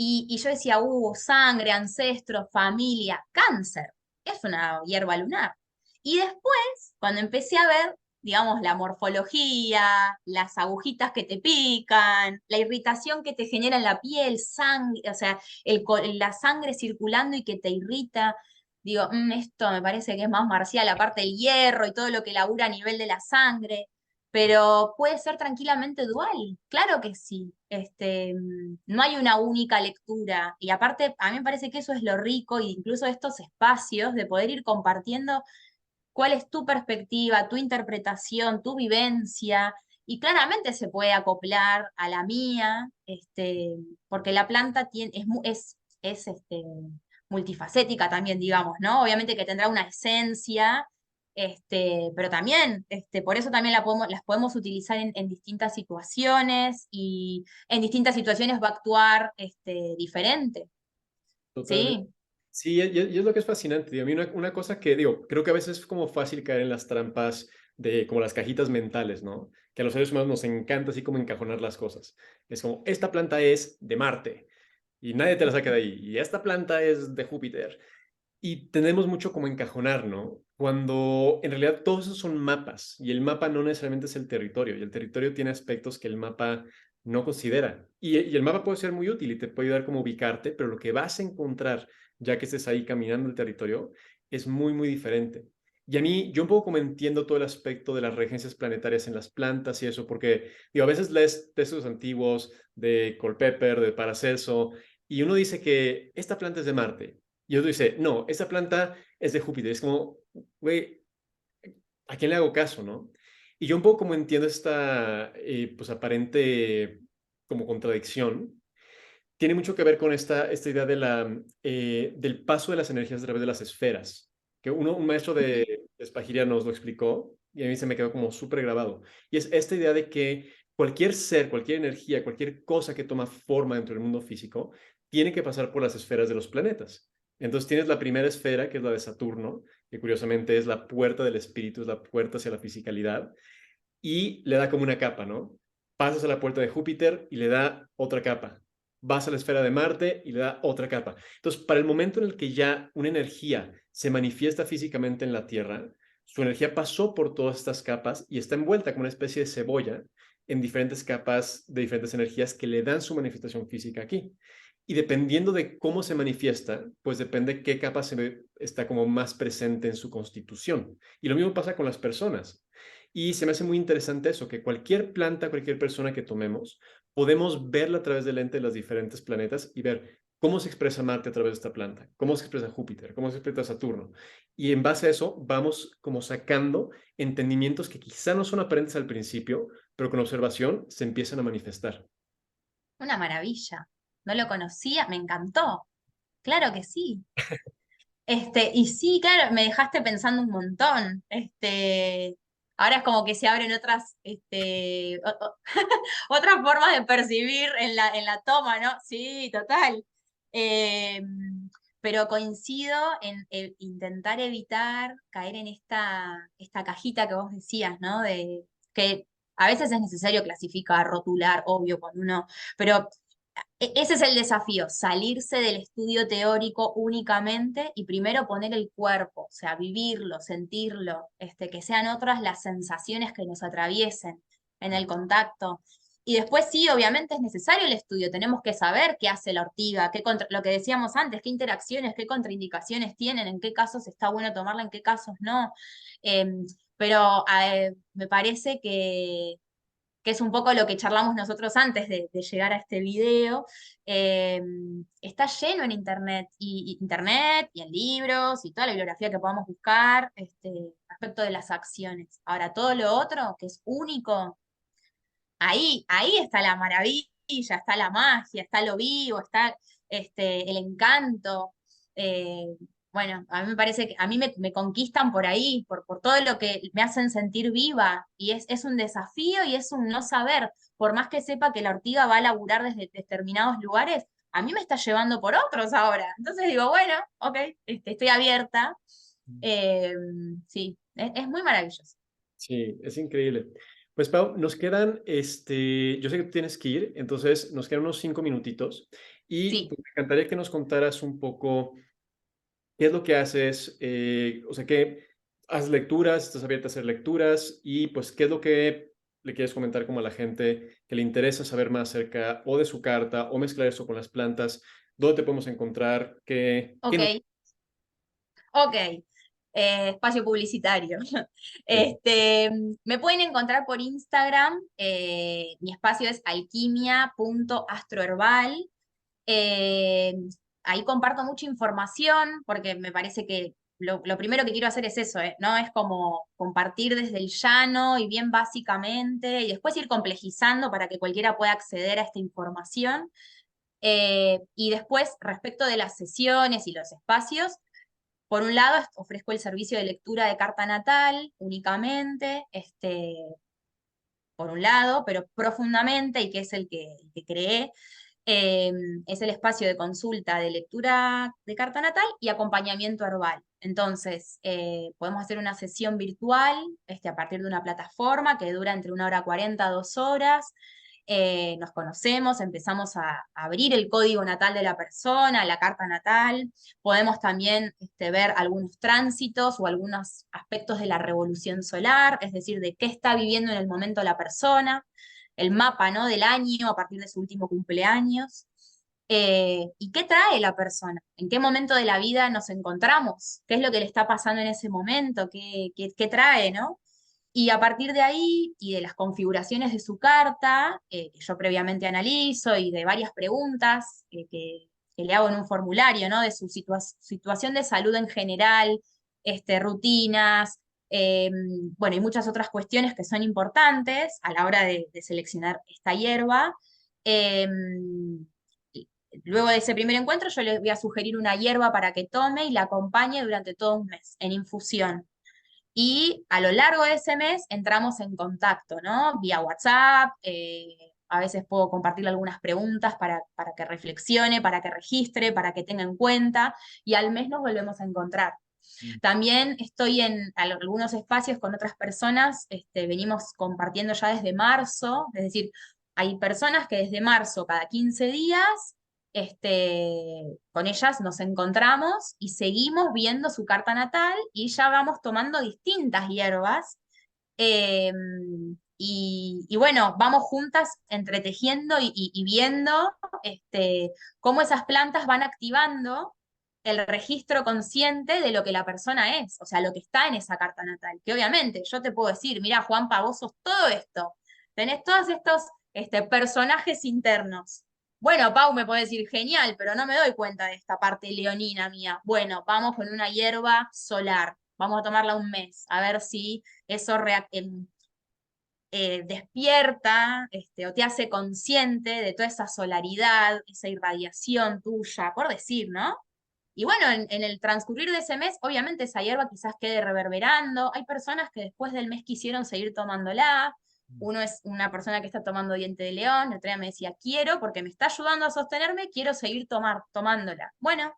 Y yo decía, sangre, ancestros, familia, cáncer. Es una hierba lunar. Y después, cuando empecé a ver, digamos, la morfología, las agujitas que te pican, la irritación que te genera en la piel, sangre, o sea, la sangre circulando y que te irrita, digo, esto me parece que es más marcial, aparte el hierro y todo lo que labura a nivel de la sangre. Pero puede ser tranquilamente dual, claro que sí. No hay una única lectura. Y aparte, a mí me parece que eso es lo rico, e incluso estos espacios de poder ir compartiendo cuál es tu perspectiva, tu interpretación, tu vivencia. Y claramente se puede acoplar a la mía, porque la planta tiene, multifacética también, digamos, ¿no? Obviamente que tendrá una esencia, pero también, por eso también las podemos utilizar en distintas situaciones y en distintas situaciones va a actuar, diferente, totalmente. ¿sí? Sí, y es lo que es fascinante. Digo, a mí una cosa que digo, creo que a veces es como fácil caer en las trampas de como las cajitas mentales, ¿no? Que a los seres humanos nos encanta así como encajonar las cosas. Es como, esta planta es de Marte y nadie te la saca de ahí. Y esta planta es de Júpiter. Y tenemos mucho como encajonar, ¿no? Cuando en realidad todos esos son mapas y el mapa no necesariamente es el territorio y el territorio tiene aspectos que el mapa no considera. Y el mapa puede ser muy útil y te puede ayudar como ubicarte, pero lo que vas a encontrar ya que estés ahí caminando el territorio es muy, muy diferente. Y a mí, yo un poco como entiendo todo el aspecto de las regencias planetarias en las plantas y eso, porque digo, a veces lees textos antiguos de Culpeper, de Paracelso, y uno dice que esta planta es de Marte y otro dice, no, esa planta es de Júpiter. Es como, güey, ¿a quién le hago caso, no? Y yo un poco como entiendo esta, pues aparente como contradicción, tiene mucho que ver con esta idea de del paso de las energías a través de las esferas, que un maestro de Espagiria nos lo explicó y a mí se me quedó como súper grabado. Y es esta idea de que cualquier ser, cualquier energía, cualquier cosa que toma forma dentro del mundo físico, tiene que pasar por las esferas de los planetas. Entonces tienes la primera esfera, que es la de Saturno, que curiosamente es la puerta del espíritu, es la puerta hacia la fisicalidad, y le da como una capa, ¿no? Pasas a la puerta de Júpiter y le da otra capa. Vas a la esfera de Marte y le da otra capa. Entonces, para el momento en el que ya una energía se manifiesta físicamente en la Tierra, su energía pasó por todas estas capas y está envuelta como una especie de cebolla en diferentes capas de diferentes energías que le dan su manifestación física aquí. Y dependiendo de cómo se manifiesta, pues depende qué capa está como más presente en su constitución. Y lo mismo pasa con las personas. Y se me hace muy interesante eso, que cualquier planta, cualquier persona que tomemos, podemos verla a través del lente de los diferentes planetas y ver cómo se expresa Marte a través de esta planta, cómo se expresa Júpiter, cómo se expresa Saturno. Y en base a eso vamos como sacando entendimientos que quizá no son aparentes al principio, pero con observación se empiezan a manifestar. Una maravilla. No lo conocía, me encantó. Claro que sí. Y sí, claro, me dejaste pensando un montón. Ahora es como que se abren otras, otras formas de percibir en la toma, ¿no? Sí, total. Eh, pero coincido en intentar evitar caer en esta cajita que vos decías, ¿no? De que a veces es necesario clasificar, rotular, obvio, cuando uno, pero ese es el desafío, salirse del estudio teórico únicamente y primero poner el cuerpo, o sea, vivirlo, sentirlo, que sean otras las sensaciones que nos atraviesen en el contacto. Y después sí, obviamente es necesario el estudio, tenemos que saber qué hace la ortiga, lo que decíamos antes, qué interacciones, qué contraindicaciones tienen, en qué casos está bueno tomarla, en qué casos no. Pero me parece que es un poco lo que charlamos nosotros antes de llegar a este video, eh, está lleno en internet, y internet, y en libros, y toda la bibliografía que podamos buscar, respecto de las acciones. Ahora, todo lo otro, que es único, ahí está la maravilla, está la magia, está lo vivo, está el encanto. Eh, bueno, a mí me parece que a mí me conquistan por ahí, por todo lo que me hacen sentir viva. Y es un desafío y es un no saber. Por más que sepa que la ortiga va a laburar desde determinados lugares, a mí me está llevando por otros ahora. Entonces digo, bueno, ok, estoy abierta. Eh, sí, es muy maravilloso. Sí, es increíble. Pues Pau, nos quedan, yo sé que tú tienes que ir, entonces nos quedan unos 5 minutitos y Sí. pues, me encantaría que nos contaras un poco qué es lo que haces, o sea, que haces lecturas, estás abierta a hacer lecturas y pues qué es lo que le quieres comentar como a la gente que le interesa saber más acerca o de su carta o mezclar eso con las plantas, dónde te podemos encontrar, qué Ok. nos... Ok, espacio publicitario. Me pueden encontrar por Instagram, mi espacio es alquimia.astroherbal. Eh, Ahí comparto mucha información porque me parece que lo primero que quiero hacer es eso, ¿no? Es como compartir desde el llano y bien básicamente y después ir complejizando para que cualquiera pueda acceder a esta información. Y después, respecto de las sesiones y los espacios, por un lado, ofrezco el servicio de lectura de carta natal únicamente, por un lado, pero profundamente, y que es el que creé, eh, es el espacio de consulta de lectura de carta natal y acompañamiento herbal. Entonces, podemos hacer una sesión virtual a partir de una plataforma que dura entre 1 hora 40 a 2 horas. Nos conocemos, empezamos a abrir el código natal de la persona, la carta natal. Podemos también ver algunos tránsitos o algunos aspectos de la revolución solar, es decir, de qué está viviendo en el momento la persona, el mapa, ¿no? Del año a partir de su último cumpleaños. ¿Y qué trae la persona? ¿En qué momento de la vida nos encontramos? ¿Qué es lo que le está pasando en ese momento? ¿Qué trae, no? Y a partir de ahí y de las configuraciones de su carta, que yo previamente analizo, y de varias preguntas que le hago en un formulario, ¿no? De su situación de salud en general, rutinas, eh, bueno, y muchas otras cuestiones que son importantes a la hora de seleccionar esta hierba. Eh, Luego de ese primer encuentro, yo le voy a sugerir una hierba para que tome y la acompañe durante todo un mes en infusión. Y a lo largo de ese mes entramos en contacto, ¿no? Vía WhatsApp, a veces puedo compartirle algunas preguntas para que reflexione, para que registre, para que tenga en cuenta, y al mes nos volvemos a encontrar. También estoy en algunos espacios con otras personas, venimos compartiendo ya desde marzo, es decir, hay personas que desde marzo, cada 15 días, con ellas nos encontramos y seguimos viendo su carta natal y ya vamos tomando distintas hierbas. eh, y bueno, vamos juntas entretejiendo y viendo cómo esas plantas van activando el registro consciente de lo que la persona es, o sea, lo que está en esa carta natal. Que obviamente yo te puedo decir, mira, Juanpa, vos sos todo esto, tenés todos estos personajes internos. Bueno, Pau me puede decir, genial, pero no me doy cuenta de esta parte leonina mía. Bueno, vamos con una hierba solar, vamos a tomarla un mes, a ver si eso despierta, o te hace consciente de toda esa solaridad, esa irradiación tuya, por decir, ¿no? Y bueno, en el transcurrir de ese mes, obviamente esa hierba quizás quede reverberando. Hay personas que después del mes quisieron seguir tomándola. Uno es una persona que está tomando diente de león, el otro día me decía, quiero, porque me está ayudando a sostenerme, quiero seguir tomándola. Bueno,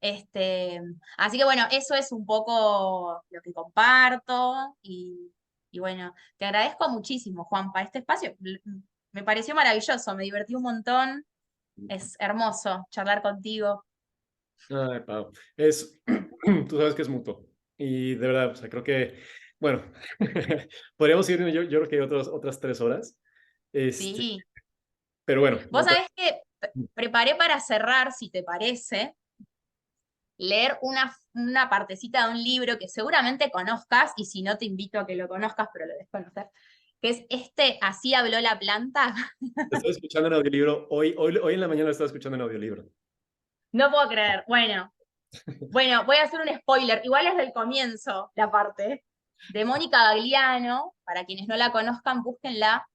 este, así que bueno, eso es un poco lo que comparto y bueno, te agradezco muchísimo, Juanpa, este espacio. Me pareció maravilloso, me divertí un montón, es hermoso charlar contigo. Ay, Pau, tú sabes que es mutuo. Y de verdad, o sea, creo que, bueno, podríamos ir, yo creo que hay otras 3 horas. Este, Sí. pero bueno, Vos sabés que preparé para cerrar, si te parece, leer una partecita de un libro que seguramente conozcas, y si no te invito a que lo conozcas, pero lo debes conocer, que es Así habló la planta. estoy escuchando en audiolibro. Hoy en la mañana lo estaba escuchando en audiolibro. No puedo creer. Bueno, Bueno, voy a hacer un spoiler, igual es del comienzo la parte, de Mónica Gagliano, para quienes no la conozcan, búsquenla.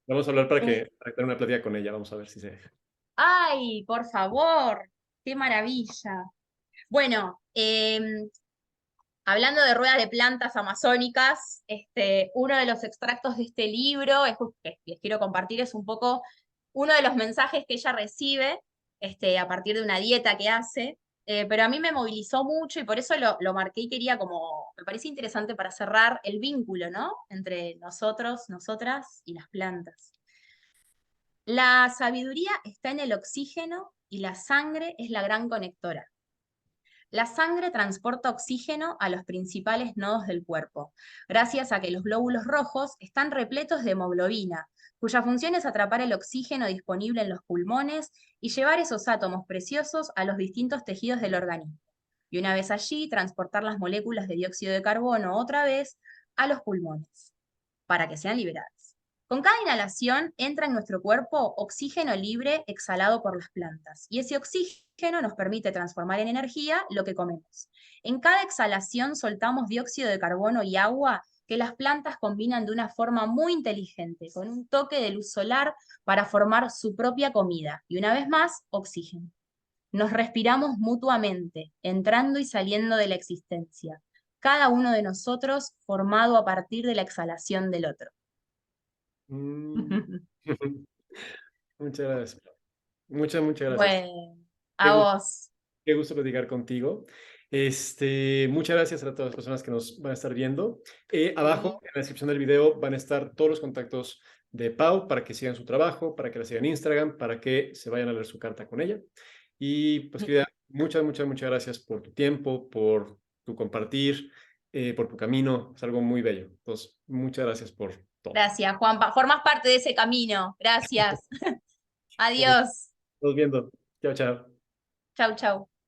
Vamos a hablar Es- para tener una plática con ella, vamos a ver si se deja. Ay, por favor, qué maravilla. Bueno, hablando de ruedas de plantas amazónicas, uno de los extractos de este libro que les quiero compartir es un poco uno de los mensajes que ella recibe a partir de una dieta que hace, pero a mí me movilizó mucho y por eso lo marqué y quería como, me parece interesante para cerrar el vínculo, ¿no? Entre nosotros, nosotras y las plantas. La sabiduría está en el oxígeno y la sangre es la gran conectora. La sangre transporta oxígeno a los principales nodos del cuerpo, gracias a que los glóbulos rojos están repletos de hemoglobina, cuya función es atrapar el oxígeno disponible en los pulmones y llevar esos átomos preciosos a los distintos tejidos del organismo. Y una vez allí, transportar las moléculas de dióxido de carbono otra vez a los pulmones para que sean liberadas. Con cada inhalación entra en nuestro cuerpo oxígeno libre exhalado por las plantas y ese oxígeno nos permite transformar en energía lo que comemos. En cada exhalación soltamos dióxido de carbono y agua que las plantas combinan de una forma muy inteligente, con un toque de luz solar para formar su propia comida y una vez más, oxígeno. Nos respiramos mutuamente, entrando y saliendo de la existencia, cada uno de nosotros formado a partir de la exhalación del otro. Mm. Muchas gracias. Muchas gracias. Bueno, Qué a gusto, vos. qué gusto platicar contigo. Muchas gracias a todas las personas que nos van a estar viendo. Abajo Sí. en la descripción del video van a estar todos los contactos de Pau para que sigan su trabajo, para que la sigan en Instagram, para que se vayan a leer su carta con ella. Y pues, querida, muchas gracias por tu tiempo, por tu compartir, por tu camino. Es algo muy bello. Entonces, muchas gracias por todo. Gracias, Juanpa. Formás parte de ese camino. Gracias. Nos Adiós. estamos viendo. Chao, chao. Chau, chau.